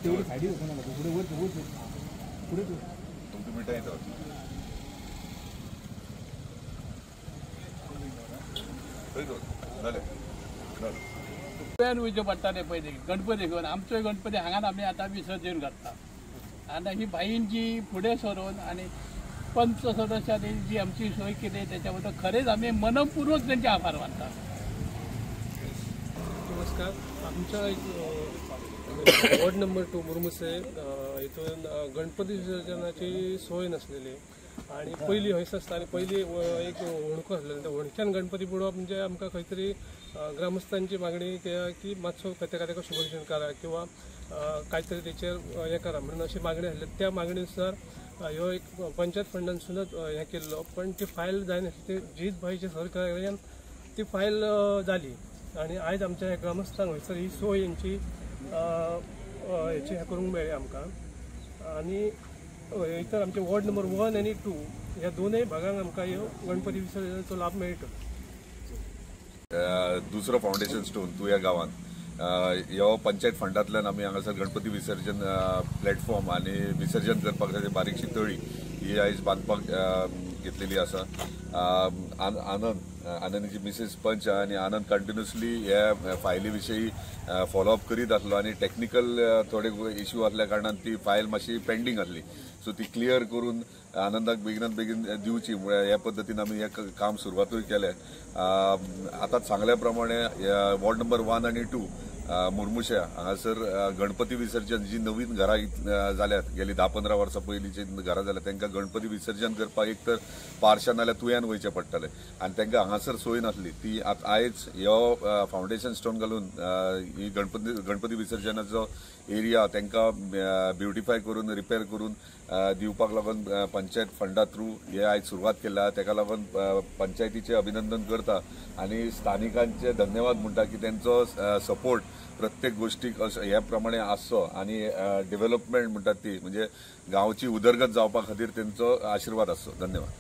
तेवढी फायदे होतो ना पुढे वर पुढे तुमची मिठाई येतो वयचे पडटाले पयली गणपती घेवन आमचो गणपती हांगान आमी आतां विसर्जन करता आनी ही भाईंची फुडें सरून आनी पंच सदस्यांनी जी आमची सोय केली त्याच्या बद्दल खरेच आम्ही मनपूर्वक त्यांचे आभार मानता। नमस्कार, आमच्या वॉर्ड नंबर 2 मुरमुसे इथून गणपती विसर्जनाची सोय नसलेली आणि पहिली हयस आसता आणि पहिली एक वणको आसलेलो त्या वणक्यान गणपती बुडोवप म्हणजे आमकां खंय तरी ग्रामस्थांची मागणी की मातसो तेका शुभेच्छा करा किंवा काहीतरी तेचेर हें करा म्हणून अशी मागणी आसली। त्या मागणीनुसार ह्यो एक पंचायत फंडान सुद्दां हें केल्लो, पण ती फायल जायनासली। जीत भाईच्या सहकार्यान ती फायल जाली आणि आयज आमच्या ग्रामस्थांक हयसर ही सोय हेंची हेची हें करूंक मेळ्ळी आमकां। आणि इतर आमचे वॉर्ड नंबर 1 आणि 2 ह्या दोनूय भागांक आमकां ह्यो गणपती विसर्जनाचो लाभ मेळटलो। दुसरो फाउंडेशन स्टोन तू ह्या गावात ह्यो पंचायत फंडांतल्यान आमी हांगासर गणपती विसर्जन प्लॅटफॉर्म आणि विसर्जन करपाक जाय बारीकशी तळी ही आयज बांदपाक घेतलेली आसा। आनंदची मिसेस पंच आणि आनंद कंटिन्युअसली ह्या फायली विशयी फॉलोअप करीत आसलो आणि टेक्निकल थोडे इश्यू असल्या कारणान ती फायल मातशी पेंडिंग आसली, सो ती क्लियर करून आनंदाक बेगिनात बेगीन दिवची ह्या पद्दतीन आमी हे काम सुरवातूय केलें। आतांच सांगल्या प्रमाणे वॉर्ड नंबर 1 आणि 2 मुरमुशा हांगासर गणपती विसर्जन जी नवीन घरां जाल्यात गेली 10-15 वर्सां पयलींची घरां जाल्यात तांकां गणपती विसर्जन करपाक एक तर पार्शां नाल्यार तुयेन वयचें पडटलें आनी तांकां हांगासर सोय नासली। ती आयज ह्यो फाउंडेशन स्टोन घालून ही गणपती विसर्जनाचो एरिया तांकां ब्युटिफाय करून रिपेर करून दिवपाक लागून पंचायत फंडा थ्रू हे आयज सुरवात केल्या। ताका लागून पंचायतीचें अभिनंदन करता आणि स्थानिकांचे धन्यवाद म्हणटा की त्यांचो सपोर्ट प्रत्येक गोष्टीक ह्या प्रमाणे आसचो आणि डेव्हलपमेंट म्हणटात ती म्हणजे गांवची उदरगत जावपा खातीर त्यांचो आशीर्वाद आसचो। धन्यवाद।